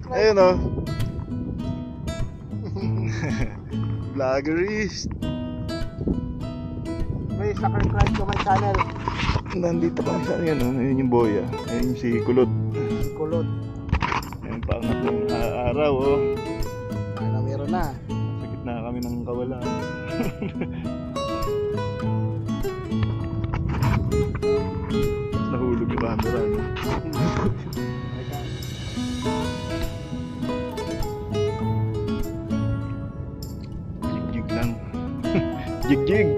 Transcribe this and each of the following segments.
Ayun o. Vloggerist. May subscribe to my channel. Nandito kami sa yan o. Ayun yung boya. Ayun yung si Kulot. Kulot. Ayun pa angat ng araw o. Ano meron na. Sa gitna kami ng kawalan. Nahulog yung camera. Jig-jig lang. Jig-jig.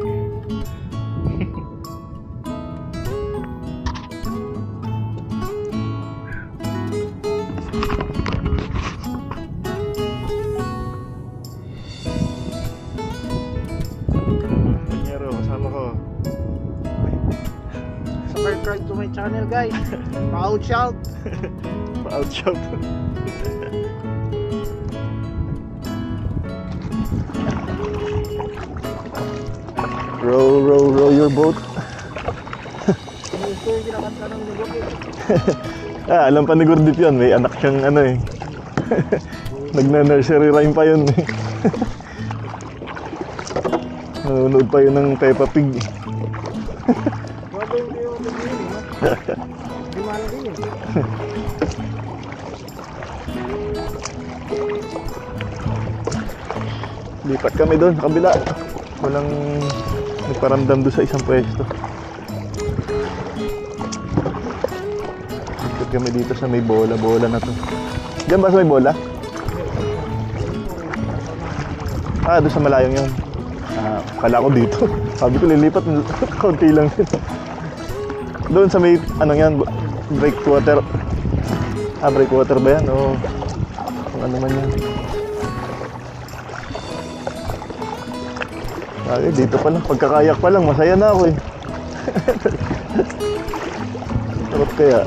Panyero, kasama ko. Subscribe to my channel, guys. Pa-out shout. Pa-out shout. Row your boat. Ito yung kinakanta ng negosyo. Alam pa ni Gordip yun. May anak siyang ano eh. Nagna-nursery rhyme pa yun eh. Nanonood pa yun ng Peppa Pig. Bago yung kayo mag-iin, ha? Di mahal din yun. Lipat kami doon sa kabila. Walang nagparamdam doon sa isang pwesto. Lipat kami dito sa may bola na to. Diyan ba sa may bola? Doon sa malayong yun. Kala ko dito. Sabi ko lilipat, konti lang yun. Doon sa may, ano yan, breakwater. Breakwater ba yan? O kung ano man yan. Dito pa lang, pagkakayak pa lang, masaya na ako eh. Sarap kaya.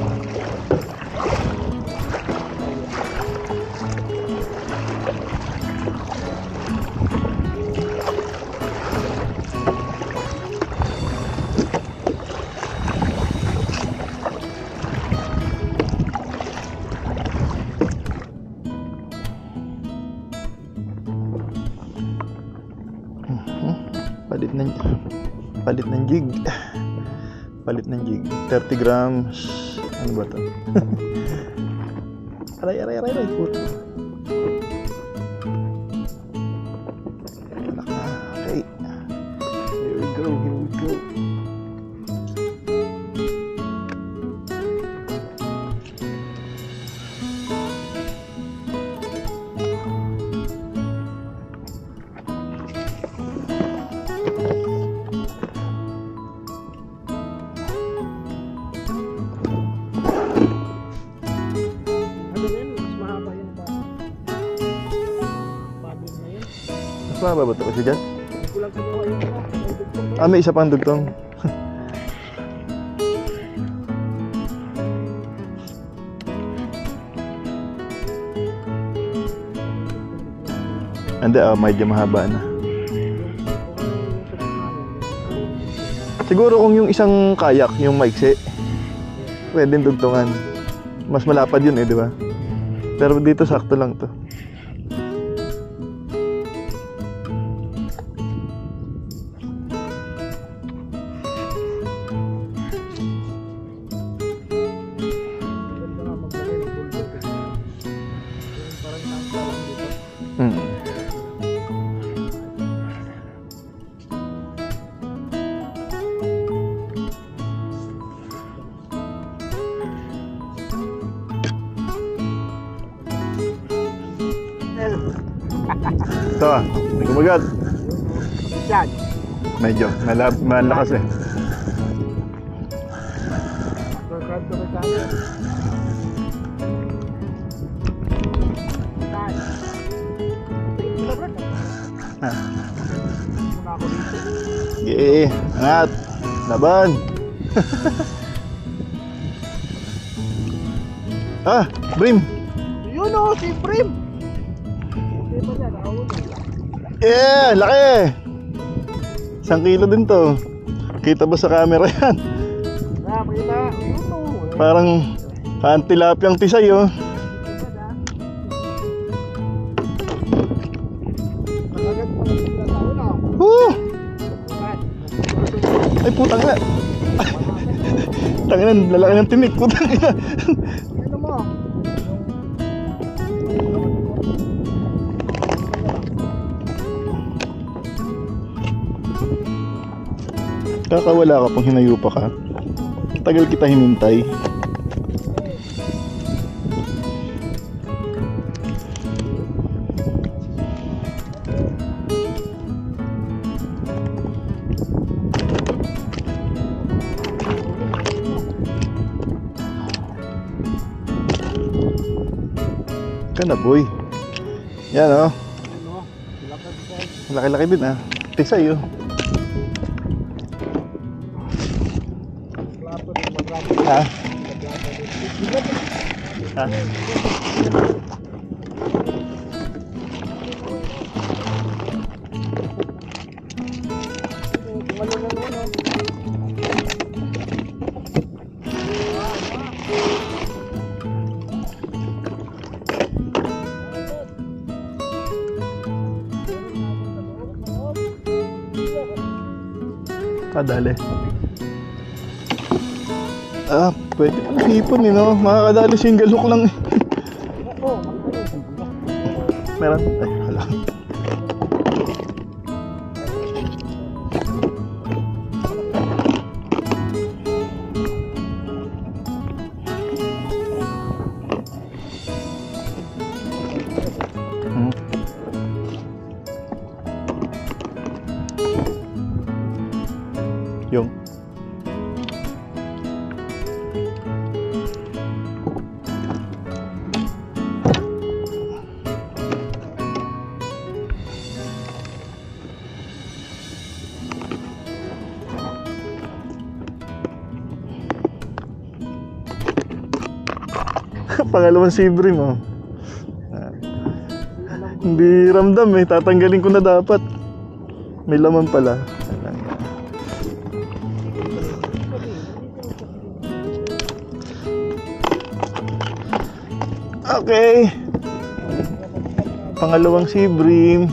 Palit ng jig 30 grams. Ano ba ito? aray puto. Anak na. Okay, here we go. Mababato kasi dyan? May isa pang dugtong. Hindi, medyo mahaba na. Siguro kung yung isang kayak, yung maiksi, pwedeng dugtungan. Mas malapad yun eh, di ba? Pero dito sakto lang to. Ito may kumagat. Medyo, malakas eh. Sige, angat. Laban. Brim. Yun o, si Brim. Laki. 1 kilo din to. Kita ba sa camera yan? Kita. Parang tilapiyang tisay oh. Ay, putang ina. Tangina, lalaki ng tinik. Putang ina. Ano mo? Kakawala ka pang hinayupa ka. Tagal kita hinintay. Kana boy. Yan oh. Ano? Lakad ka. Laki-laki din ah. Tig sa'yo. Plato ng marami. Ha? Plato din. Ha? Ano na ano? Kadali. Ah, pwede pang hipon eh no. Makakadali single hook lang eh. Oo, Meron? Ay, wala. Hmm. Yung pangalawang sibri mo. Hindi ramdam eh. Tatanggalin ko na dapat. May laman pala. Okay. Pangalawang sibrim.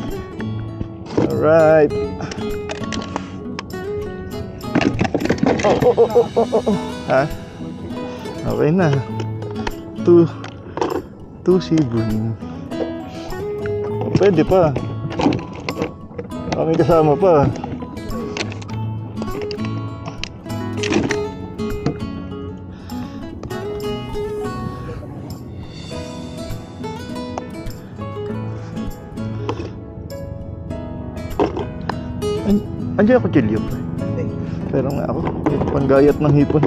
Alright. Oh. Ha? Okay na. Two sibrim. Pwede pa. Okay, kasama pa. Andiyan ako chilyo pa. Pero nga ako, panggayat ng hipon.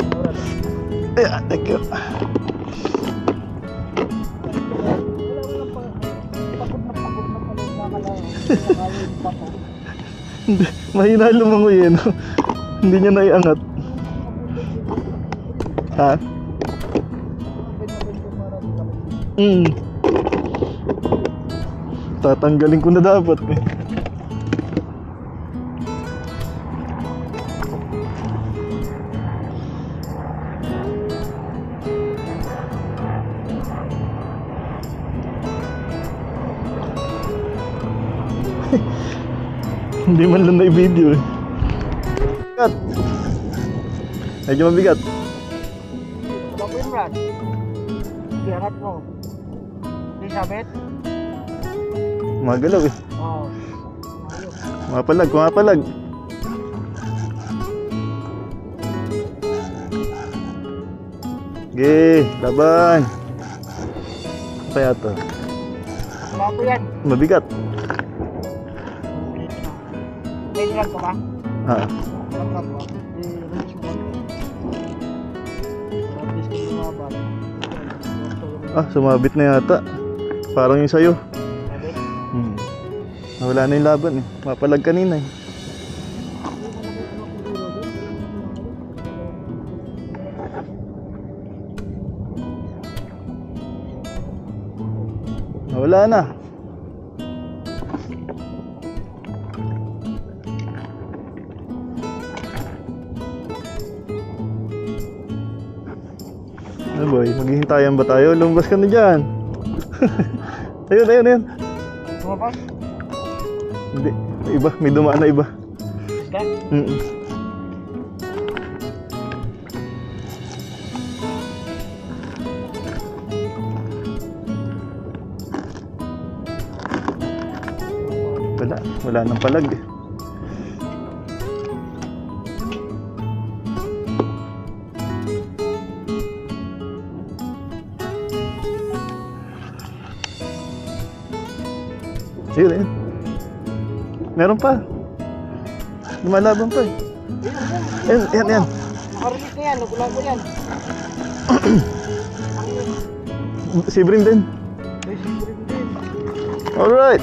Ay, thank you. Mahina lumangoy eh, no? Hindi niya naiangat. Ha? Tatanggalin ko na dapat eh. Hindi man lang na-video eh. Bigat. Medyo mabigat. Wala po yun, Brad. Iangat mo. Hindi sabit? Magalaw eh. Oo. Kumapalag. Ge, laban. Kaya to. Wala po yan. Mabigat. May drag ka ba? Ah. Drag ka ba? I-release mo. At least kung lumabas. Sumabit na yata. Parang yung sayo. Sabit? Wala na yung laban eh. Mapalag kanina eh. Wala na. Ano boy, maghihintayan ba tayo? Lumabas ka na dyan. Ayun. Lumabas? Hindi, may iba, may dumaan na iba. Isda? Wala nang palag. Ayun, ayun. Meron pa. Lumalaban pa eh. Ayan, ayan, ayan. Nakarinig na yan, nagulang ko yan. Si Brim din. Ay, siyempre din. Alright.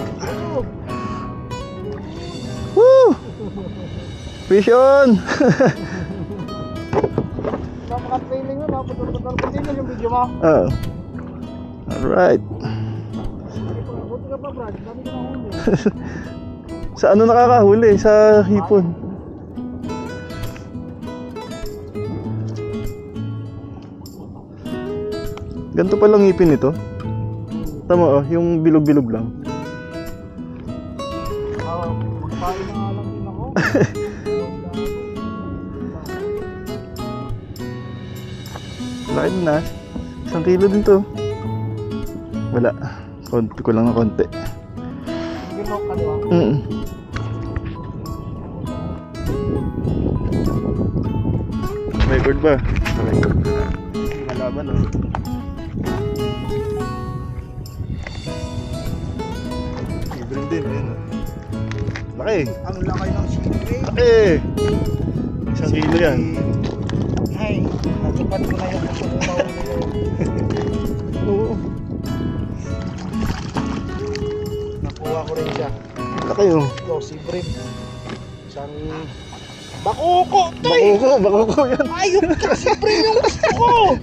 Woo! Fish on! Napaka-trailing mo, napaka-trailing mo yung video mo. Oh. Alright. Buti ka pa, Brad. Dami ka na huli. Sa ano nakakahuli? Sa hipon. Ganito palang ngipin nito. Tama oh, yung bilog-bilog lang. Magpain na nga lang din ako. Laki na. 1 kilo din to. Wala. Konti ko lang ng konti. Ginok ka, di ba? May bird ba? Malaban oh. Ibring din, ayun oh. Laki. Ang lakay ng siyempre. Laki. 1 kilo yan. Ay, natupad ko na yung kusunaw nila. Oo. Nakuha ko rin siya. Laki oh. Ito, si Brim. Isang bakuko, tay! Bakuko yan. Ayun ka, si Brim yung gusto ko!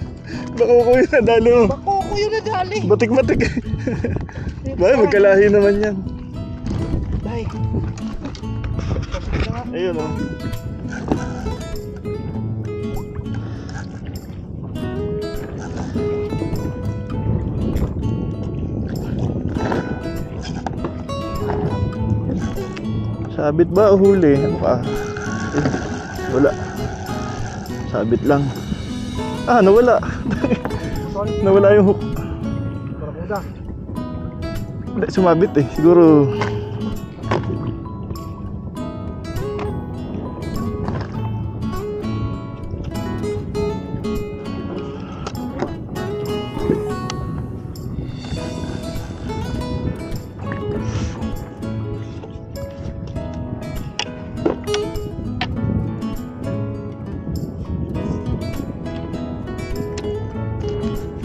Bakuko yun, nadalo. Bakuko yun na dali. Batik-batik. Bakit magkalahi naman yan. Day. Ayun oh. Sabit ba o huli? Ano ka? Wala. Sabit lang. Ah, nawala. Nawala yung hook. Barakuda. Hindi, sumabit eh. Siguro.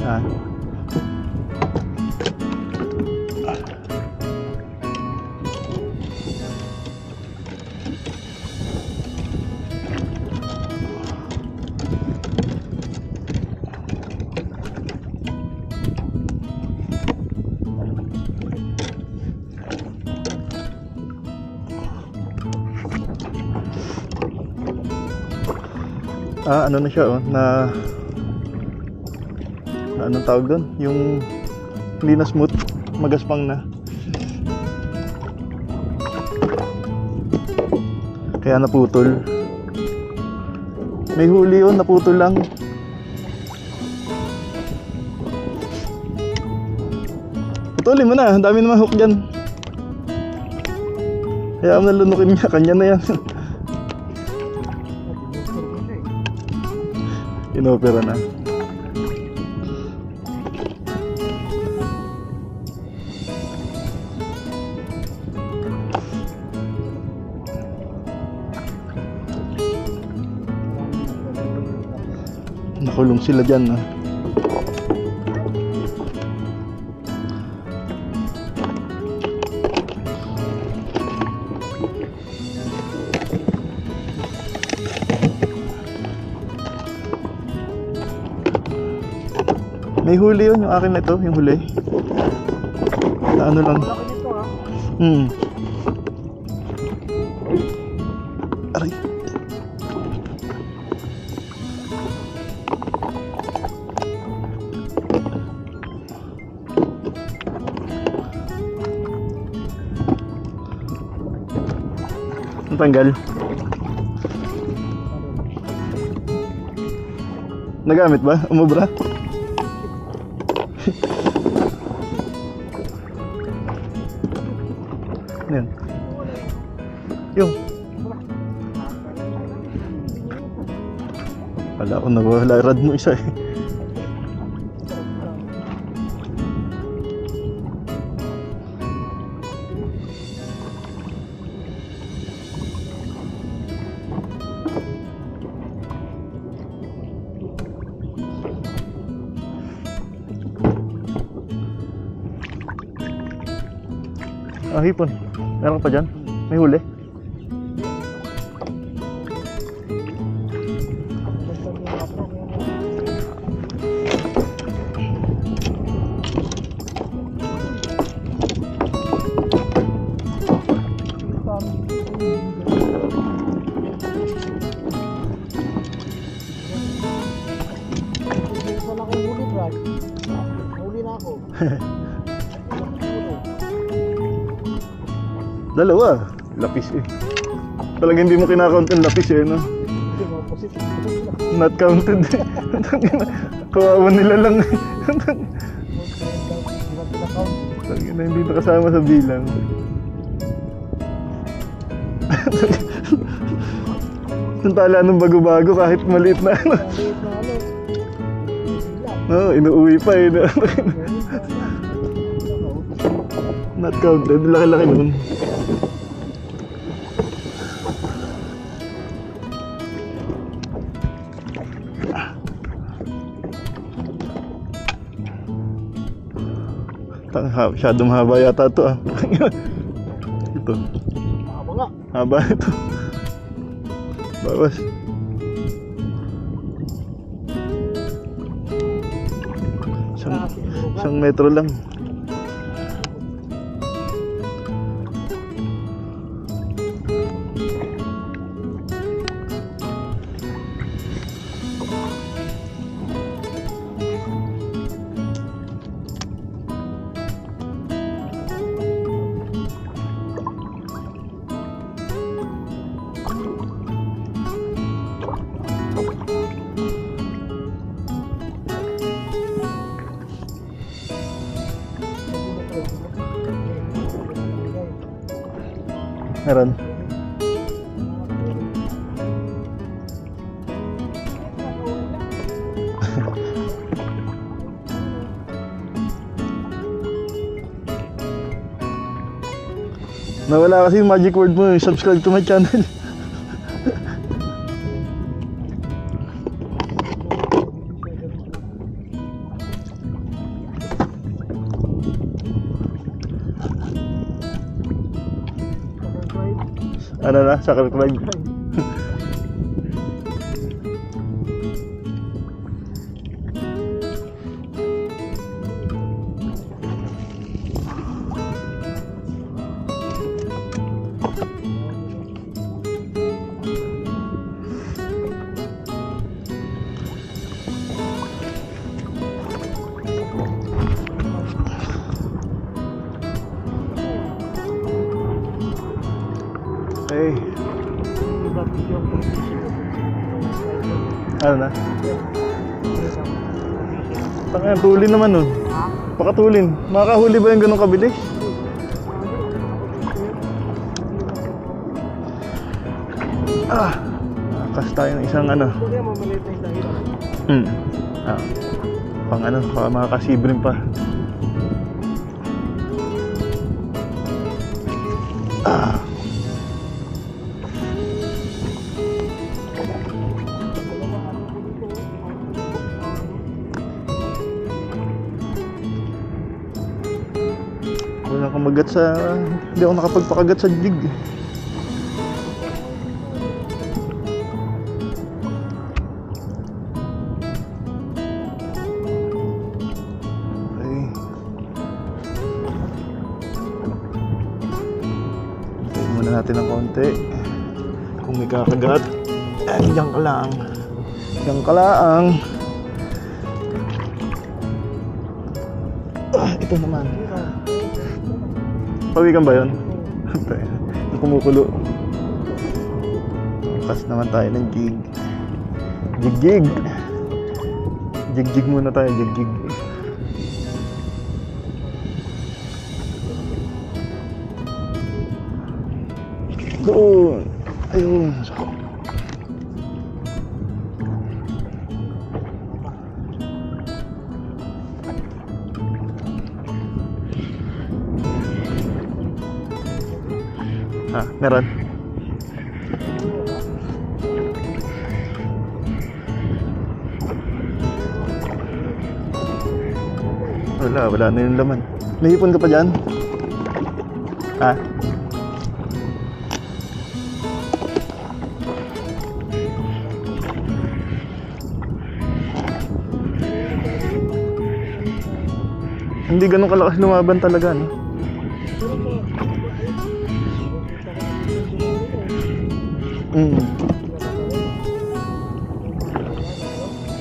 Ah. Ano na siya oh, na anong tawag doon? Yung hindi na smooth, magaspang na. Kaya naputol. May huli yun, naputol lang. Putulin mo na, ang dami naman hook dyan. Kaya mo nalunukin niya, kanya na yan. Inopera na. Nakulong sila dyan ah. May huli yun, yung akin na ito, yung huli. Na ano lang. Laki nito ha. Aray. Ang tanggal. Nagamit ba? Umubra? Yan. Yung. Wala ko nawala rad mo isa eh. Ah, hipon. Meron ka pa dyan? May huli? Dalawa. Lapis eh. Talaga hindi mo kinakount yung lapis eh, no? Not counted. Kawawa nila lang. Talaga na hindi nakasama sa bilang. Yung tala ng bago-bago kahit maliit na ano. No, inuuwi pa eh. Not counted. Laki-laki naman. Masyadong haba yata ito ah. Ito. Haba nga. Haba ito. Bawas. Isang metro lang. Meron. Nawala kasi yung magic word mo, subscribe to my channel. Ano na? Sakal Clyde. Okay. Ano na? Tangina, tulin naman nun. Pakatulin. Makakahuli ba yung ganun kabilis? Ah! Nakakas tayo ng isang ano. Ah. Pang ano, baka makakasibrim pa. Ah! Wala akong magat sa... Hindi ako nakapagpakagat sa jig. Okay. Hintayin muna natin ng konti. Kung may kakagat. Ay, diyan ka lang. Diyan ka lang. Ah, ito naman. Pawikan ba yun? Yung kumukulo. Pas naman tayo ng jig. Jig-jig. Jig-jig muna tayo, jig-jig. Doon. Ayun. Meron. Wala na yung laman. May hipon ka pa dyan? Ha? Hindi ganun kalakas lumaban talaga, no?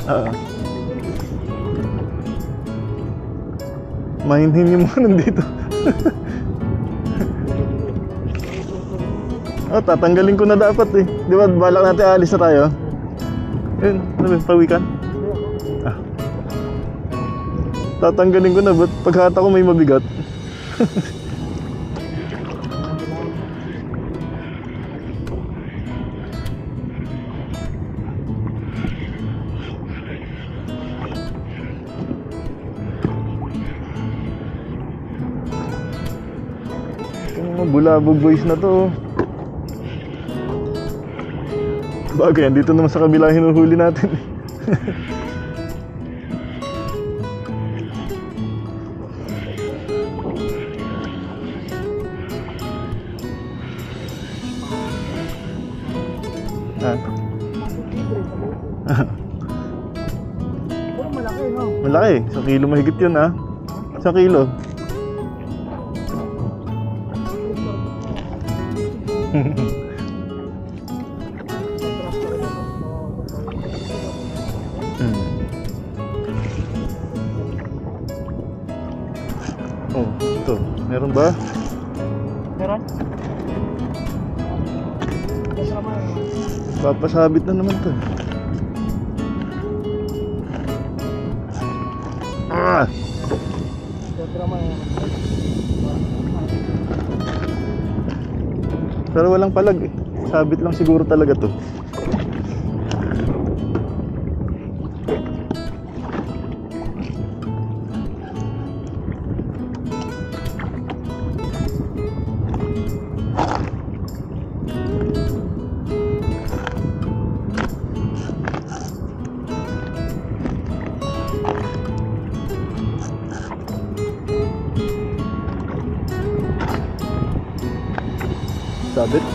Oo. Mahinhin yung mga nandito. Tatanggalin ko na dapat eh. Di ba balak natin aalis na tayo? Yun, pawikan. Tatanggalin ko na, ba't paghata ko may mabigat? Bulabog boys na to. Bagay, dito naman sa kabila hinuhuli natin. Malaki, no? Malaki, 1 kilo mahigit yun, ha? 1 kilo. Oh, ito. Meron ba? Meron? Papasabit na naman to. Pero walang palag eh. Sabit lang siguro talaga to. Sabit.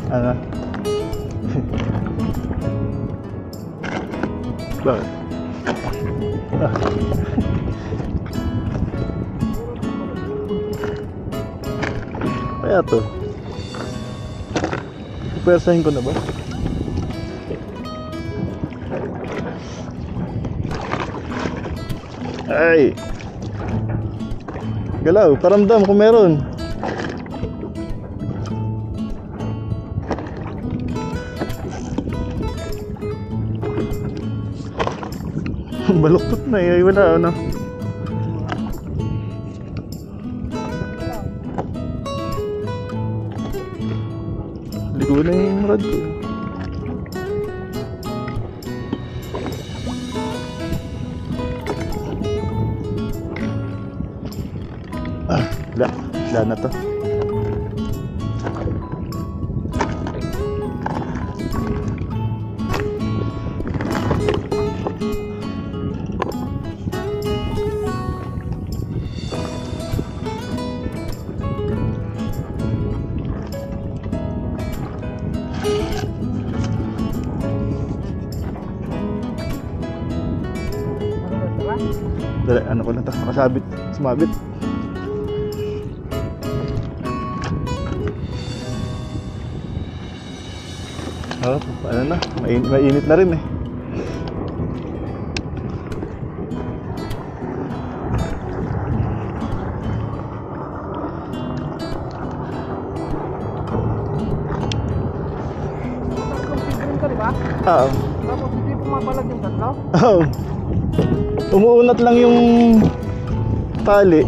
Ano? Bakit? Kaya to. Pwersahin ko na ba? Ay! Galaw, paramdam kung meron. Baluktot na eh, wala ano. Ligo na yung rod ko. Wala na to. Dali, ano ko lang ito, nakasabit, sumabit. Oh, ano na, mainit na rin eh. ka, di ba? Oo. Tapos hindi pumapalag yung tatlo. Oo. Umuunat lang yung tali.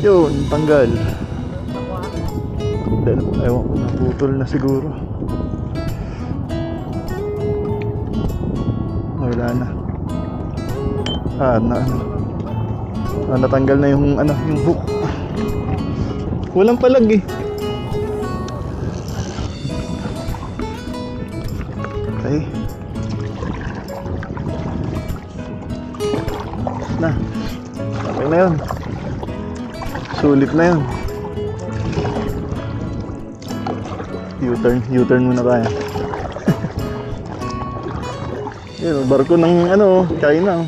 Yun, tanggal. Ewan ko, naputol na siguro. Wala na. Natanggal na yung yung hook. Walang palag eh. Okay. Okay na yun. Sulit na yun. U-turn muna tayo. Yun, barko ng China.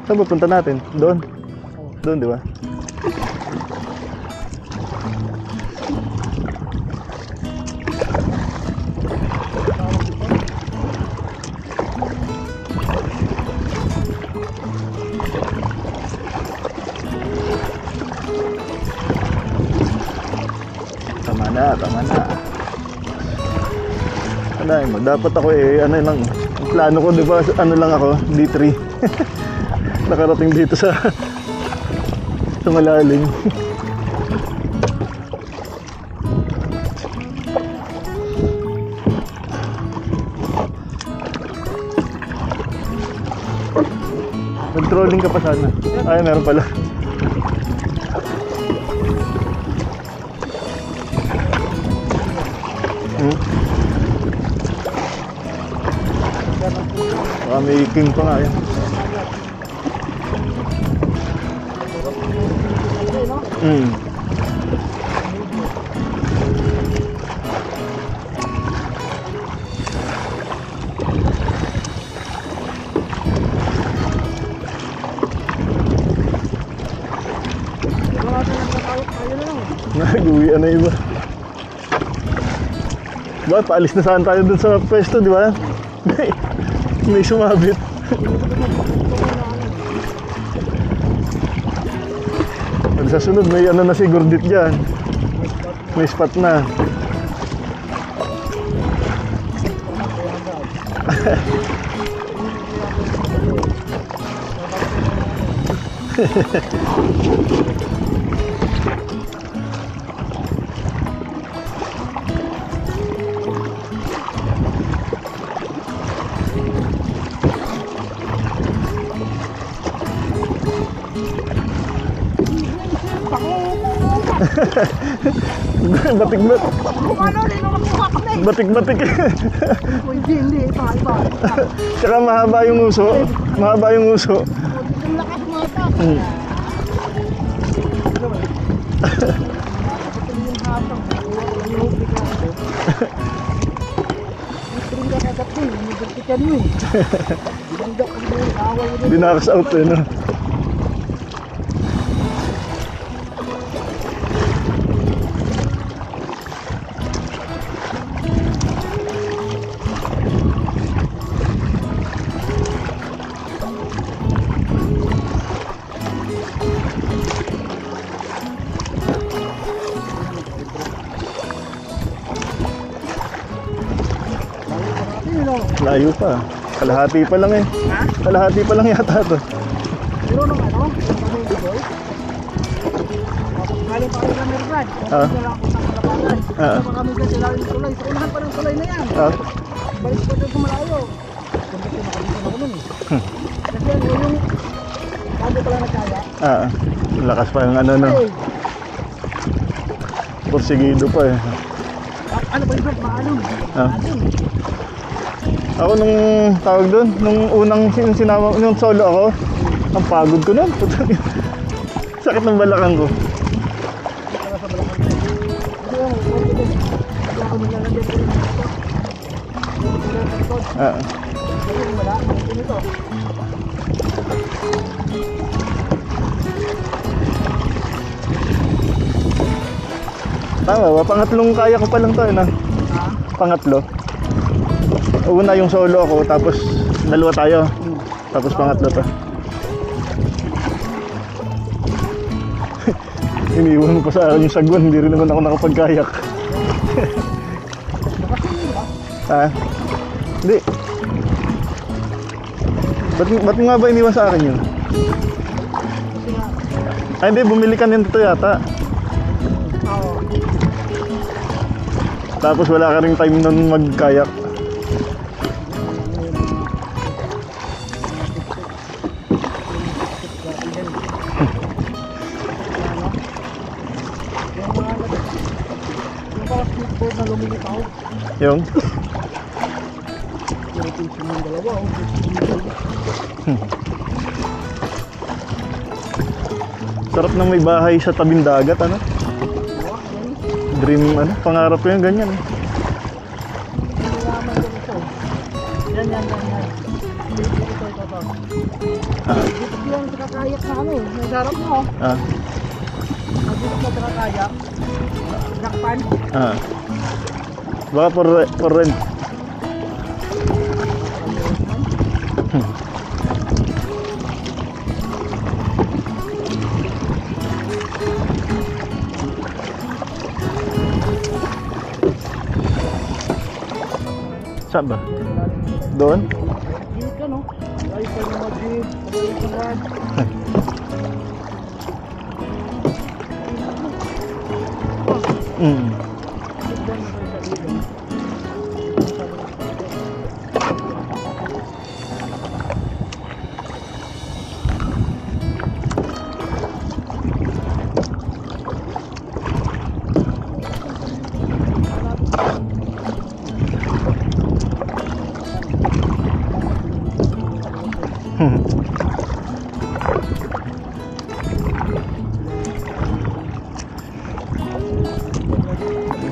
Saan ba punta natin? Doon, di ba? Tama na. Dapat ako lang. Ang plano ko, di ba, lang ako, D3. Nakarating dito sa malalim. Nag-trolling ka pa sana. Ay, meron pala. May king pa nga yan. Nag-uwian na iba. Ba, paalis na saan tayo dun sa pwesto, di ba? May sumabit. Pag sa sunod, may na si Gordit dyan. May spot na. Batik-batik. Hindi, iba. Tsaka mahaba yung uso. Ang lakas mo ito. Dinakas out no? Layo pa. Kalahati pa lang eh. Ha? Kalahati pa lang yata to. Pero nung kami dito, galing pa kami sa Merbrad. Kaya lang ako sa Kalapagan. Kaya kami dyan sila yung tulay. Sa unahan pa ng tulay na yan. Balik pa dyan sa malayo. Kung dito nakalimutan ako nun eh. Kasi yung bago pala nagkaya. Lakas pa yung no. Porsigido pa eh. Ano ba yung maano? Ako nung tawag doon, nung unang sinama, nung solo ako, ang pagod ko nun. Sakit ng balakang ko. Tama ba? Pangatlong kaya ko pa lang to eh na. Pangatlo. Una yung solo ako, tapos dalawa tayo. Tapos pangatlo to. Iniwan mo pa sa akin yung sagwan, hindi rin naman ako nakapagkayak. Ha? Hindi. Ba't mo nga ba iniwan sa akin yun? Ay hindi, bumili ka nito yata. Tapos wala ka ring time nun magkayak. Yung? Sarap ng may bahay sa tabing dagat, ano? Dream, ano? Pangarap ko yung ganyan. Yan. Ito. Dito yung nakakayak na ano, may sarap mo. Dito na nakakayak. Nakpan. Baka for rent. Saan ba? Doon? Jeep ka, no? Ay, sa mga jeep, sa mga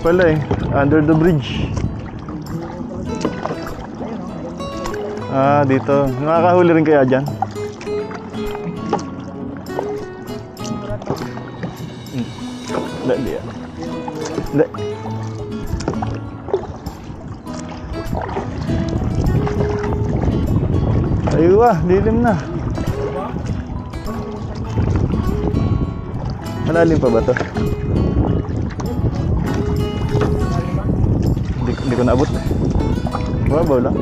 pala eh, under the bridge. Dito. Nakakahuli rin kaya dyan? Hindi yan. Hindi. Aywa, dilim na. Malalim pa ba to? Hindi ko naabot eh. Babaw lang.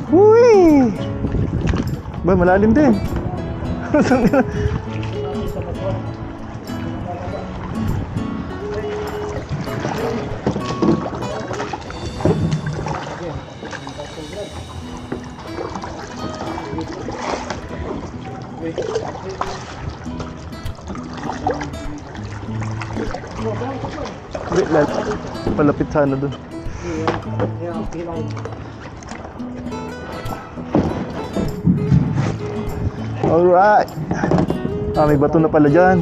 Uy! Ba, malalim din. Palapit sana dun. Alright. May bato na pala dyan.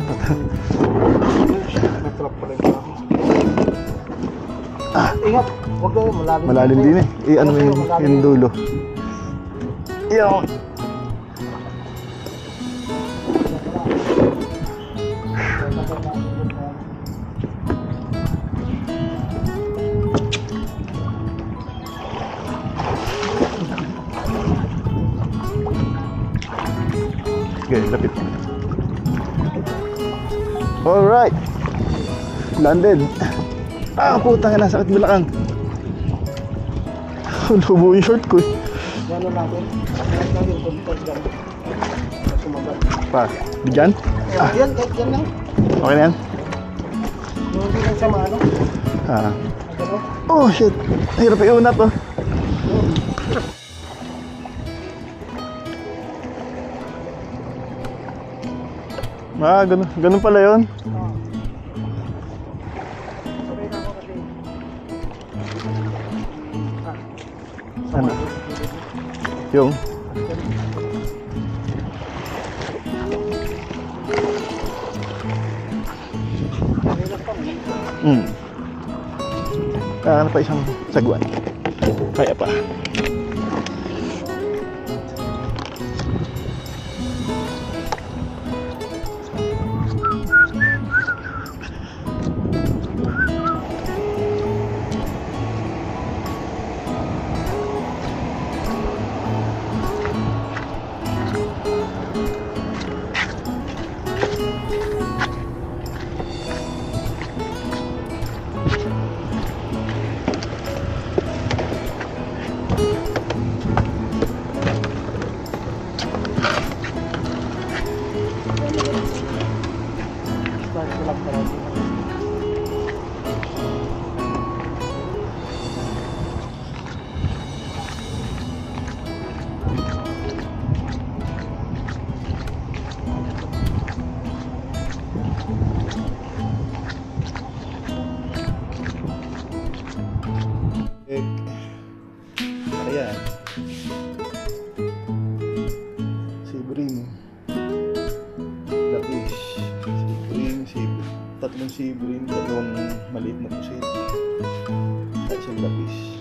Ingat, huwag kayo malalim. Malalim din eh. Ano yung dulo. Iyon. Okay, lapit. Alright. Landed. Putang ina, sakit bilakang. Lubo yung short ko eh. Gano'n natin? Pa, bigyan? Yan lang. Okay na yan? Hindi lang sa maano. Oh shit. Hirap iunat oh. Ganun pala yun. Ano? Yung? Ano pa isang sagwan? Kaya pa. Ayan. Sibrim. Lapis. Tatlong sibrim, tatlong maliit na pusit. At isang lapis.